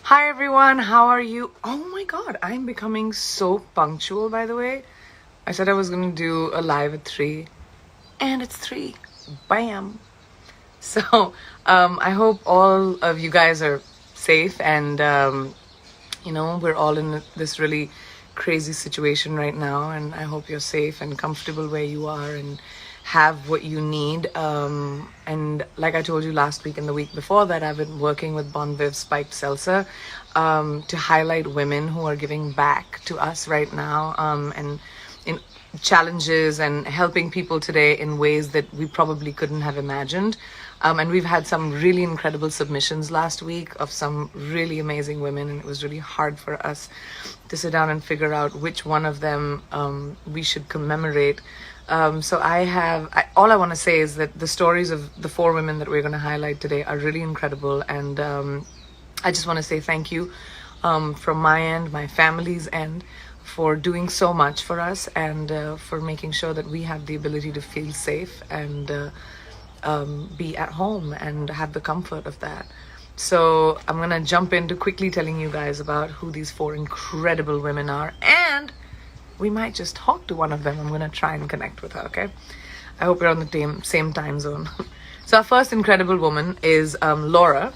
Hi everyone, how are you? Oh my god, I'm becoming so punctual, by the way. I said I was gonna do a live at 3, and it's 3. Bam! So, I hope all of you guys are safe and, we're all in this really crazy situation right now, and I hope you're safe and comfortable where you are and have what you need. And like I told you last week and the week before that, I've been working with Bon Viv Spiked Seltzer to highlight women who are giving back to us right now, and in challenges and helping people today in ways that we probably couldn't have imagined. And we've had some really incredible submissions last week of some really amazing women, and it was really hard for us to sit down and figure out which one of them we should commemorate. So all I want to say is that the stories of the 4 women that we're going to highlight today are really incredible, and I just want to say thank you from my end, my family's end, for doing so much for us and for making sure that we have the ability to feel safe and be at home and have the comfort of that. So I'm gonna jump into quickly telling you guys about who these 4 incredible women are, and we might just talk to one of them. I'm gonna try and connect with her, okay? I hope we're on the same time zone. So our first incredible woman is Laura.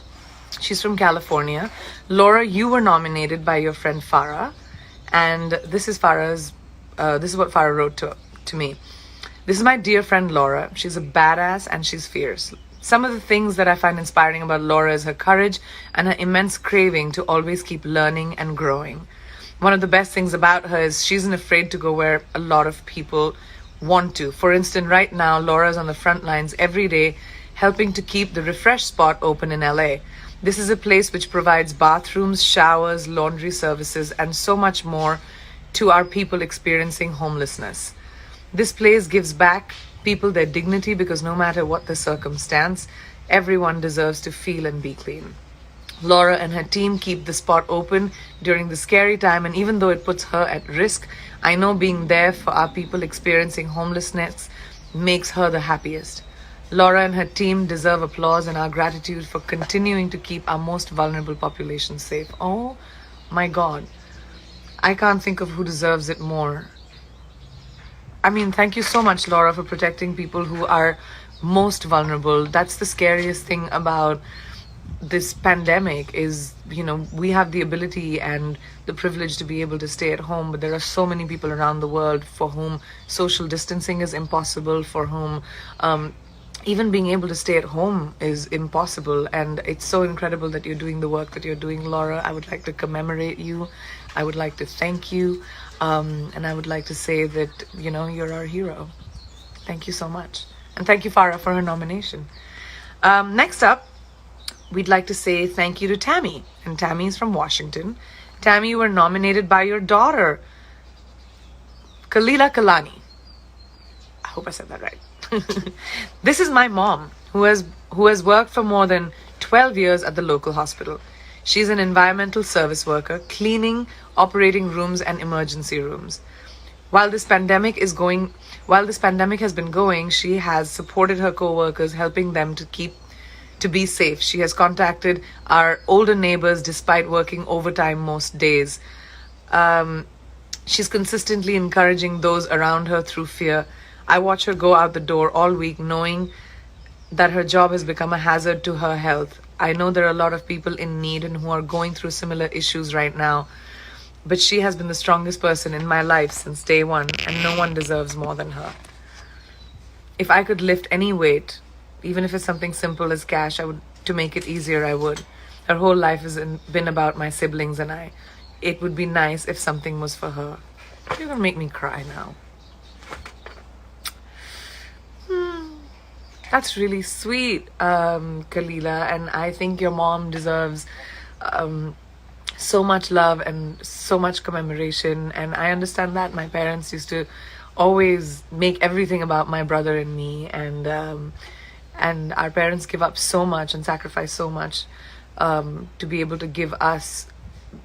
She's from California. Laura, you were nominated by your friend Farah, and this is what Farah wrote to me. This is my dear friend Laura. She's a badass and she's fierce. Some of the things that I find inspiring about Laura is her courage and her immense craving to always keep learning and growing. One of the best things about her is she isn't afraid to go where a lot of people want to. For instance, right now, Laura's on the front lines every day helping to keep the Refresh spot open in LA. This is a place which provides bathrooms, showers, laundry services, and so much more to our people experiencing homelessness. This place gives back people their dignity because no matter what the circumstance, everyone deserves to feel and be clean. Laura and her team keep the spot open during the scary time, and even though it puts her at risk, I know being there for our people experiencing homelessness makes her the happiest. Laura and her team deserve applause and our gratitude for continuing to keep our most vulnerable population safe. Oh my God. I can't think of who deserves it more. I mean, thank you so much, Laura, for protecting people who are most vulnerable. That's the scariest thing about this pandemic is, we have the ability and the privilege to be able to stay at home, but there are so many people around the world for whom social distancing is impossible, for whom even being able to stay at home is impossible. And it's so incredible that you're doing the work that you're doing, Laura. I would like to commemorate you. I would like to thank you. And I would like to say that, you're our hero. Thank you so much. And thank you, Farah, for her nomination. Next up, we'd like to say thank you to Tammy. And Tammy is from Washington. Tammy, you were nominated by your daughter, Kalila Kalani. I hope I said that right. This is my mom, who has worked for more than 12 years at the local hospital. She's an environmental service worker, cleaning, operating rooms and emergency rooms. While this pandemic has been going, she has supported her co-workers, helping them to be safe. She has contacted our older neighbors despite working overtime most days. She's consistently encouraging those around her through fear. I watch her go out the door all week knowing that her job has become a hazard to her health. I know there are a lot of people in need and who are going through similar issues right now, but she has been the strongest person in my life since day one, and no one deserves more than her. If I could lift any weight, even if it's something simple as cash, to make it easier, I would. Her whole life has been about my siblings and I. It would be nice if something was for her. You're gonna make me cry now. That's really sweet, Kalila, and I think your mom deserves so much love and so much commemoration. And I understand that my parents used to always make everything about my brother and me, and our parents give up so much and sacrifice so much to be able to give us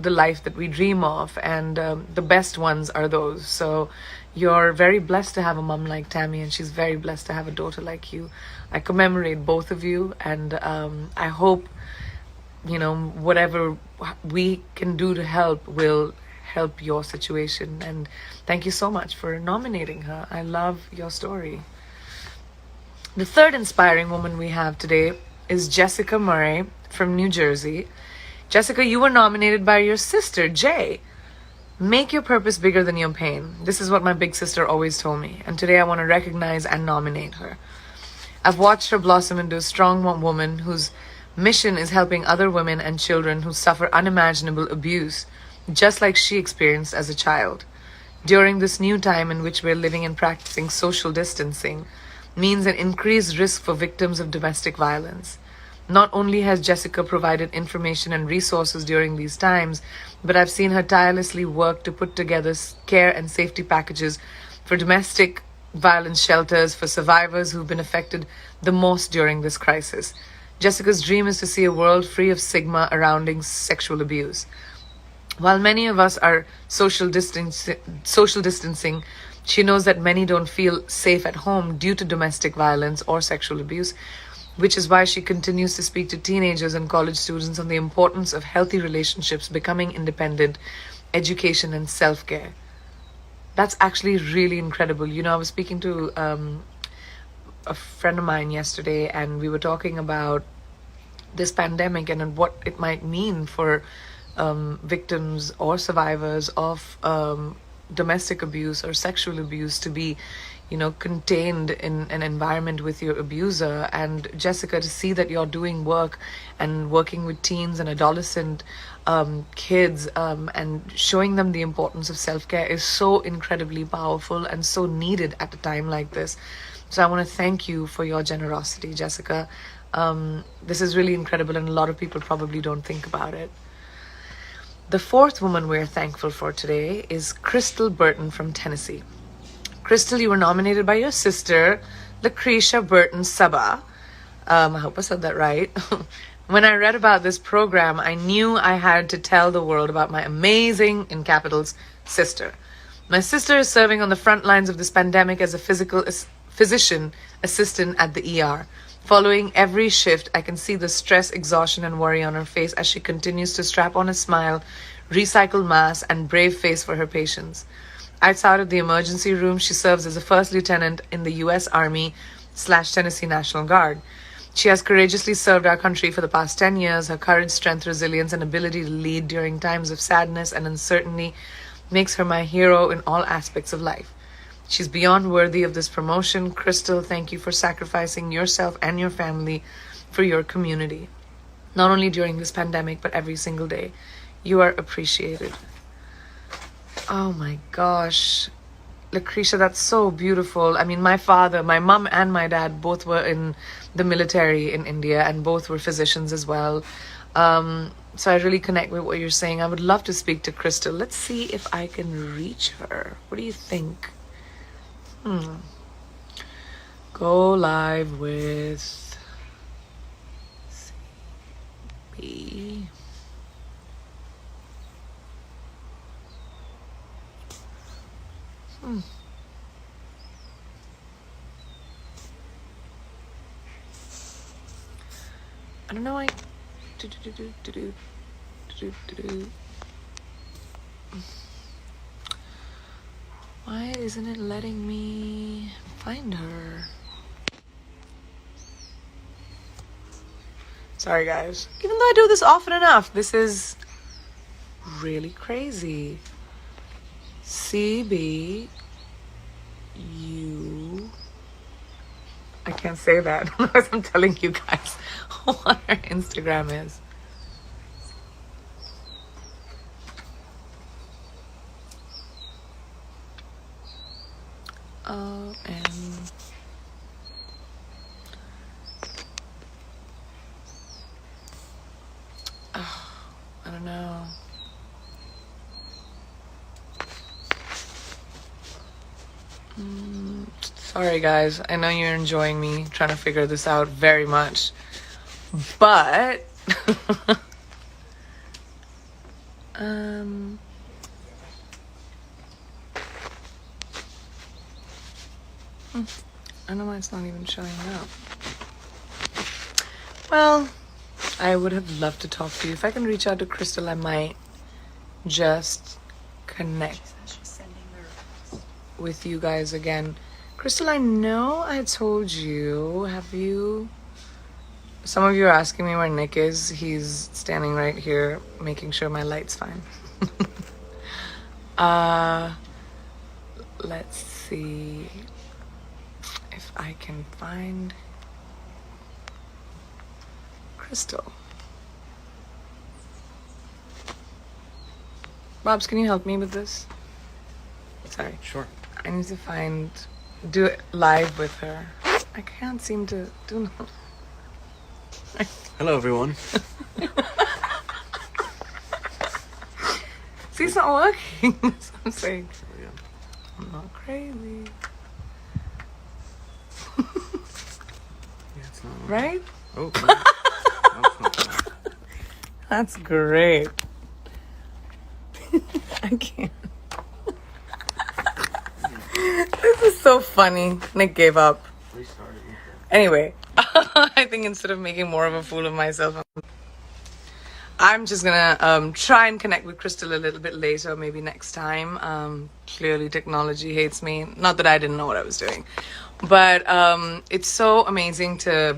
the life that we dream of, and the best ones are those. So you're very blessed to have a mom like Tammy, and she's very blessed to have a daughter like you. I commemorate both of you, and I hope whatever we can do to help will help your situation. And thank you so much for nominating her. I love your story. The third inspiring woman we have today is Jessica Murray from New Jersey. Jessica, you were nominated by your sister, Jay. Make your purpose bigger than your pain. This is what my big sister always told me, and today I want to recognize and nominate her. I've watched her blossom into a strong woman whose mission is helping other women and children who suffer unimaginable abuse, just like she experienced as a child. During this new time in which we're living and practicing social distancing means an increased risk for victims of domestic violence. Not only has Jessica provided information and resources during these times, but I've seen her tirelessly work to put together care and safety packages for domestic violence shelters for survivors who've been affected the most during this crisis. Jessica's dream is to see a world free of stigma surrounding sexual abuse. While many of us are social distancing, she knows that many don't feel safe at home due to domestic violence or sexual abuse, which is why she continues to speak to teenagers and college students on the importance of healthy relationships, becoming independent, education, and self-care. That's actually really incredible. I was speaking to a friend of mine yesterday, and we were talking about this pandemic and what it might mean for victims or survivors of domestic abuse or sexual abuse to be contained in an environment with your abuser. And Jessica, to see that you're doing work and working with teens and adolescent kids and showing them the importance of self-care is so incredibly powerful and so needed at a time like this. So I want to thank you for your generosity, Jessica. This is really incredible, and a lot of people probably don't think about it. The fourth woman we're thankful for today is Crystal Burton from Tennessee. Crystal, you were nominated by your sister, Lucretia Burton Saba. I hope I said that right. When I read about this program, I knew I had to tell the world about my amazing, in capitals, sister. My sister is serving on the front lines of this pandemic as a physician assistant at the ER. Following every shift, I can see the stress, exhaustion, and worry on her face as she continues to strap on a smile, recycle masks, and brave face for her patients. Outside of the emergency room, she serves as a first lieutenant in the U.S. Army/Tennessee National Guard. She has courageously served our country for the past 10 years. Her courage, strength, resilience, and ability to lead during times of sadness and uncertainty makes her my hero in all aspects of life. She's beyond worthy of this promotion. Crystal, thank you for sacrificing yourself and your family for your community, not only during this pandemic, but every single day. You are appreciated. Oh my gosh. Lucretia, that's so beautiful. I mean, my mom and my dad both were in the military in India, and both were physicians as well. So I really connect with what you're saying. I would love to speak to Crystal. Let's see if I can reach her. What do you think? Go live with CB. I don't know why. Why isn't it letting me find her? Sorry, guys. Even though I do this often enough, this is really crazy. CB, I can't say that unless I'm telling you guys what her Instagram is. I don't know. Sorry, guys. I know you're enjoying me trying to figure this out very much, but I don't know why it's not even showing up. Well, I I would have loved to talk to you. If I can reach out to Crystal, I might just connect with you guys again. Crystal, I know I told you. Have you? Some of you are asking me where Nick is. He's standing right here, making sure my light's fine. Let's see if I can find Crystal. Bobs, can you help me with this? Sorry. Sure. I need to do it live with her. I can't seem to do no. Hello, everyone. See, it's not working. That's what I'm saying. Yeah. I'm not crazy. Yeah, it's not. Right? Oh, no. That's not. That's great. I can't. This is so funny. Nick gave up. Restart it. Anyway, I think instead of making more of a fool of myself, I'm just gonna try and connect with Crystal a little bit later, maybe next time. Clearly technology hates me. Not that I didn't know what I was doing, but it's so amazing to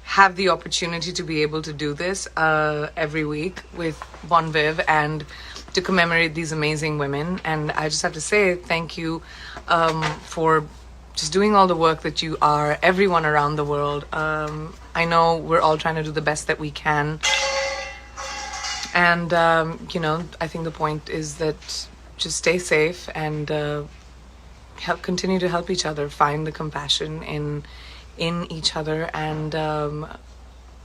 have the opportunity to be able to do this every week with Bon Viv and to commemorate these amazing women. And I just have to say thank you for just doing all the work that you are, everyone around the world. I know we're all trying to do the best that we can. And, I think the point is that just stay safe and continue to help each other, find the compassion in each other, and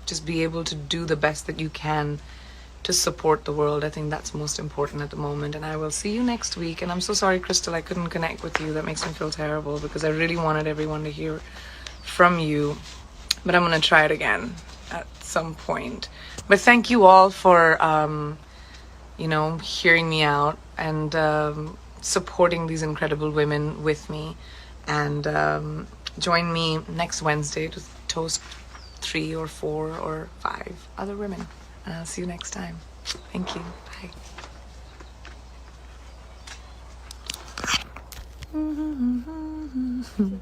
just be able to do the best that you can to support the world. I think that's most important at the moment. And I will see you next week. And I'm so sorry, Crystal, I couldn't connect with you. That makes me feel terrible because I really wanted everyone to hear from you. But I'm going to try it again at some point. But thank you all for, hearing me out and supporting these incredible women with me. And join me next Wednesday to toast 3 or 4 or 5 other women. And I'll see you next time. Thank you. Bye.